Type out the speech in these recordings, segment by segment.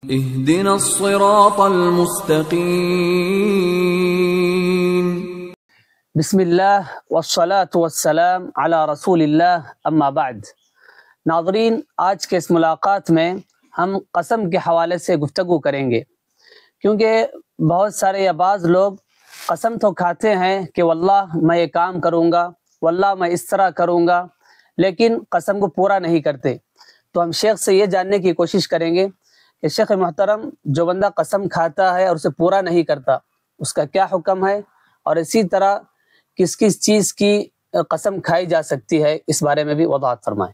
اهدنا الصراط المستقیم۔ بسم اللہ والصلاة والسلام علی رسول اللہ اما بعد۔ ناظرین، آج کے اس ملاقات میں ہم قسم کے حوالے سے گفتگو کریں گے، کیونکہ بہت سارے یا بعض لوگ قسم تو کھاتے ہیں کہ واللہ میں یہ کام کروں گا، واللہ میں اس طرح کروں گا، لیکن قسم کو پورا نہیں کرتے۔ تو ہم شیخ سے یہ جاننے کی کوشش کریں گے کہ شیخ محترم، جو بندہ قسم کھاتا ہے اور اسے پورا نہیں کرتا، اس کا کیا حکم ہے، اور اسی طرح کس کس چیز کی قسم کھائی جا سکتی ہے، اس بارے میں بھی وضاحت فرمائیں۔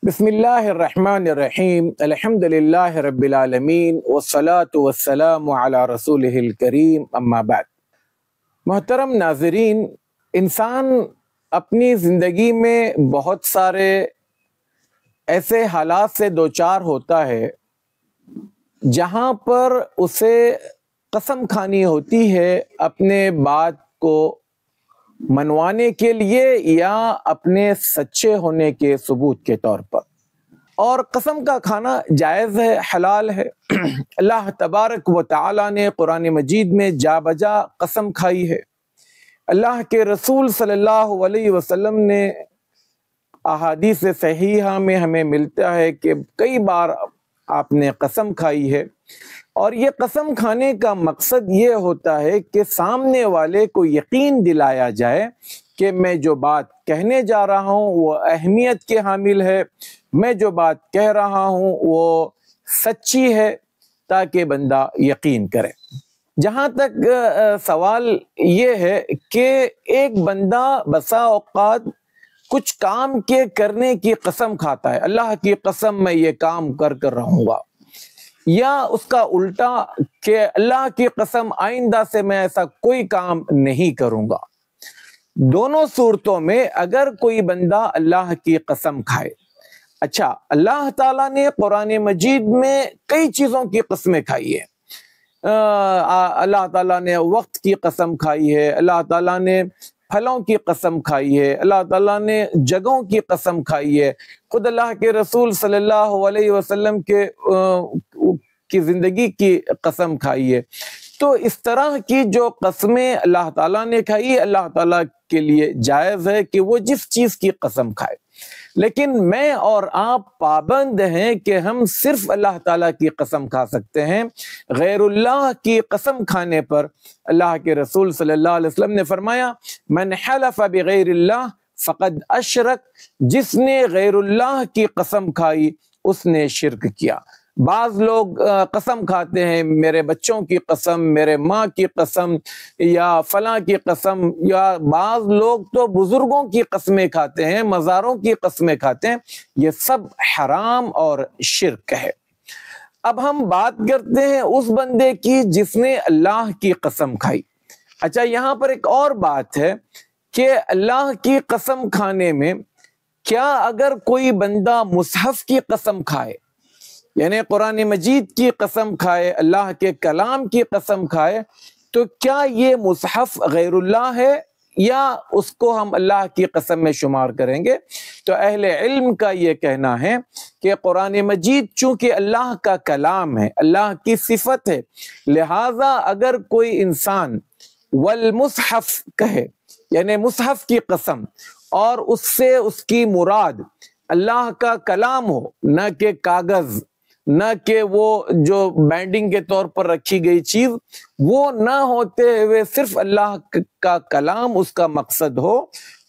بسم اللہ الرحمن الرحیم، الحمد للہ رب العالمین والصلاة والسلام علی رسولہ الکریم، اما بعد۔ محترم ناظرین، انسان اپنی زندگی میں بہت سارے ایسے حالات سے دوچار ہوتا ہے جہاں پر اسے قسم کھانی ہوتی ہے اپنے بات کو منوانے کے لیے یا اپنے سچے ہونے کے ثبوت کے طور پر، اور قسم کا کھانا جائز ہے، حلال ہے۔ اللہ تبارک و تعالی نے قرآن مجید میں جا بجا قسم کھائی ہے۔ اللہ کے رسول صلی اللہ علیہ وسلم نے احادیث صحیحہ میں ہمیں ملتا ہے کہ کئی بار آپ نے قسم کھائی ہے، اور یہ قسم کھانے کا مقصد یہ ہوتا ہے کہ سامنے والے کو یقین دلایا جائے کہ میں جو بات کہنے جا رہا ہوں وہ اہمیت کے حامل ہے، میں جو بات کہہ رہا ہوں وہ سچی ہے، تاکہ بندہ یقین کرے۔ جہاں تک سوال یہ ہے کہ ایک بندہ بسا اوقات کچھ کام کے کرنے کی قسم کھاتا ہے، اللہ کی قسم میں یہ کام کر رہوں گا، یا اس کا الٹا کہ اللہ کی قسم آئندہ سے میں ایسا کوئی کام نہیں کروں گا۔ دونوں صورتوں میں اگر کوئی بندہ اللہ کی قسم کھائے، اچھا، اللہ تعالیٰ نے قرآن مجید میں کئی چیزوں کی قسمیں کھائی ہیں۔ اللہ تعالیٰ نے وقت کی قسم کھائی ہے، اللہ تعالیٰ نے پھلوں کی قسم کھائی ہے، اللہ تعالیٰ نے جگہوں کی قسم کھائی ہے، خود اللہ کے رسول صلی اللہ علیہ وسلم کی زندگی کی قسم کھائی ہے۔ تو اس طرح کی جو قسمیں اللہ تعالیٰ نے کھائی، اللہ تعالیٰ کے لیے جائز ہے کہ وہ جس چیز کی قسم کھائے، لیکن میں اور آپ پابند ہیں کہ ہم صرف اللہ تعالیٰ کی قسم کھا سکتے ہیں۔ غیر اللہ کی قسم کھانے پر اللہ کے رسول صلی اللہ علیہ وسلم نے فرمایا، من حلف بغیر اللہ فقد اشرک، جس نے غیر اللہ کی قسم کھائی اس نے شرک کیا۔ بعض لوگ قسم کھاتے ہیں، میرے بچوں کی قسم، میرے ماں کی قسم، یا فلاں کی قسم، یا بعض لوگ تو بزرگوں کی قسمیں کھاتے ہیں، مزاروں کی قسمیں کھاتے ہیں۔ یہ سب حرام اور شرک ہے۔ اب ہم بات کرتے ہیں اس بندے کی جس نے اللہ کی قسم کھائی۔ اچھا، یہاں پر ایک اور بات ہے کہ اللہ کی قسم کھانے میں کیا اگر کوئی بندہ مصحف کی قسم کھائے، یعنی قرآن مجید کی قسم کھائے، اللہ کے کلام کی قسم کھائے، تو کیا یہ مصحف غیر اللہ ہے یا اس کو ہم اللہ کی قسم میں شمار کریں گے؟ تو اہل علم کا یہ کہنا ہے کہ قرآن مجید چونکہ اللہ کا کلام ہے، اللہ کی صفت ہے، لہٰذا اگر کوئی انسان والمصحف کہے، یعنی مصحف کی قسم، اور اس سے اس کی مراد اللہ کا کلام ہو، نہ کہ کاغذ، نہ کہ وہ جو بینڈنگ کے طور پر رکھی گئی چیز، وہ نہ ہوتے ہوئے صرف اللہ کا کلام اس کا مقصد ہو،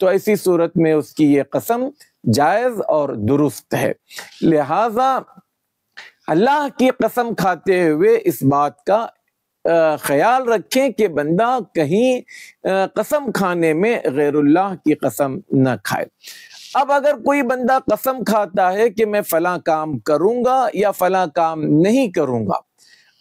تو ایسی صورت میں اس کی یہ قسم جائز اور درست ہے۔ لہذا اللہ کی قسم کھاتے ہوئے اس بات کا خیال رکھیں کہ بندہ کہیں قسم کھانے میں غیر اللہ کی قسم نہ کھائے۔ اب اگر کوئی بندہ قسم کھاتا ہے کہ میں فلاں کام کروں گا یا فلاں کام نہیں کروں گا،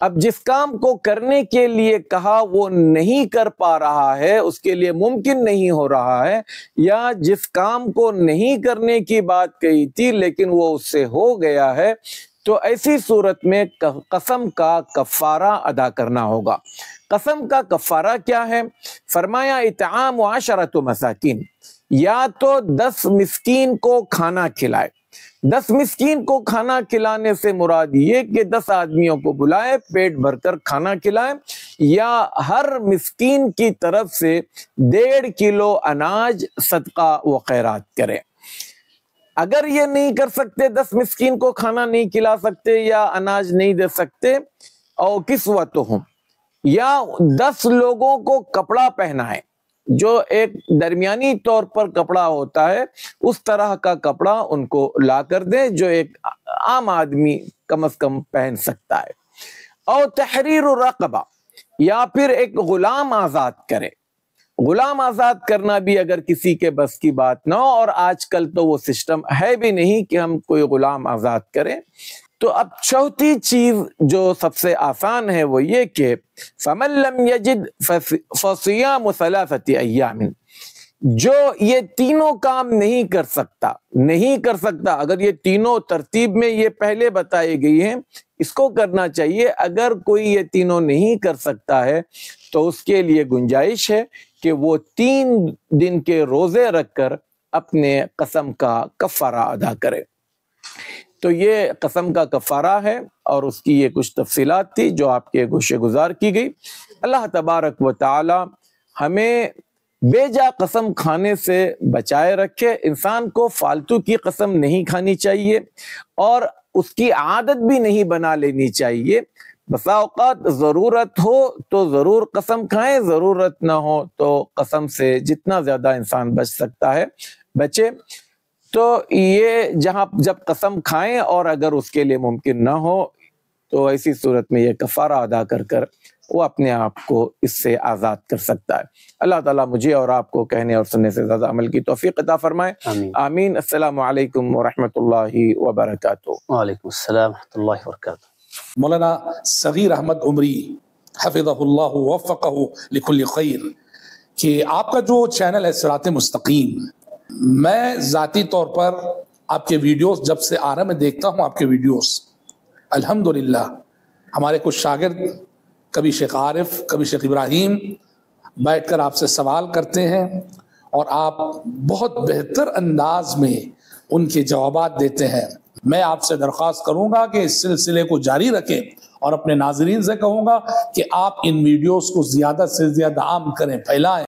اب جس کام کو کرنے کے لیے کہا وہ نہیں کر پا رہا ہے، اس کے لیے ممکن نہیں ہو رہا ہے، یا جس کام کو نہیں کرنے کی بات کہی تھی لیکن وہ اس سے ہو گیا ہے، تو ایسی صورت میں قسم کا کفارہ ادا کرنا ہوگا۔ قسم کا کفارہ کیا ہے؟ فرمایا اطعام 10 مساکین، یا تو 10 مسکین کو کھانا کھلائے۔ 10 مسکین کو کھانا کھلانے سے مراد یہ کہ 10 آدمیوں کو بلائے، پیٹ بھر کر کھانا کھلائیں، یا ہر مسکین کی طرف سے 1.5 کلو اناج صدقہ و خیرات کریں۔ اگر یہ نہیں کر سکتے، 10 مسکین کو کھانا نہیں کھلا سکتے یا اناج نہیں دے سکتے، اور کسوتہم، یا 10 لوگوں کو کپڑا پہنائیں، جو ایک درمیانی طور پر کپڑا ہوتا ہے اس طرح کا کپڑا ان کو لا کر دیں جو ایک عام آدمی کم از کم پہن سکتا ہے۔ اور تحریر الرقبہ، یا پھر ایک غلام آزاد کرے۔ غلام آزاد کرنا بھی اگر کسی کے بس کی بات نہ ہو، اور آج کل تو وہ سسٹم ہے بھی نہیں کہ ہم کوئی غلام آزاد کریں، تو اب چوتھی چیز جو سب سے آسان ہے وہ یہ کہ فَمَن لَمْ يَجِدْ فَصِيَامُ 3 أَيَّامٍ، جو یہ تینوں کام نہیں کر سکتا، اگر یہ تینوں ترتیب میں یہ پہلے بتائی گئی ہیں اس کو کرنا چاہیے۔ اگر کوئی یہ تینوں نہیں کر سکتا ہے تو اس کے لیے گنجائش ہے کہ وہ 3 دن کے روزے رکھ کر اپنے قسم کا کفارہ ادا کرے۔ تو یہ قسم کا کفارہ ہے، اور اس کی یہ کچھ تفصیلات تھی جو آپ کے گوشے گزار کی گئی۔ اللہ تبارک و تعالی ہمیں بے جا قسم کھانے سے بچائے رکھے۔ انسان کو فالتو کی قسم نہیں کھانی چاہیے، اور اس کی عادت بھی نہیں بنا لینی چاہیے۔ بسا اوقات ضرورت ہو تو ضرور قسم کھائیں، ضرورت نہ ہو تو قسم سے جتنا زیادہ انسان بچ سکتا ہے بچے۔ تو یہ جب قسم کھائیں اور اگر اس کے لیے ممکن نہ ہو تو ایسی صورت میں یہ کفارہ ادا کر کر وہ اپنے آپ کو اس سے آزاد کر سکتا ہے۔ اللہ تعالیٰ مجھے اور آپ کو کہنے اور سننے سے زیادہ عمل کی توفیق عطا فرمائے، آمین۔ السلام علیکم ورحمۃ اللہ وبرکاتہ۔ وعلیکم السلام ورحمۃ اللہ وبرکاتہ۔ مولانا صغیر احمد عمری حفظہ اللہ ووفقہ لکل خیر، کہ آپ کا جو چینل ہے صراط مستقیم، میں ذاتی طور پر آپ کے ویڈیوز جب سے آ رہا میں دیکھتا ہوں، آپ کے ویڈیوز الحمدللہ ہمارے کچھ شاگرد، کبھی شیخ عارف کبھی شیخ ابراہیم، بیٹھ کر آپ سے سوال کرتے ہیں اور آپ بہت بہتر انداز میں ان کے جوابات دیتے ہیں۔ میں آپ سے درخواست کروں گا کہ اس سلسلے کو جاری رکھیں، اور اپنے ناظرین سے کہوں گا کہ آپ ان ویڈیوز کو زیادہ سے زیادہ عام کریں، پھیلائیں۔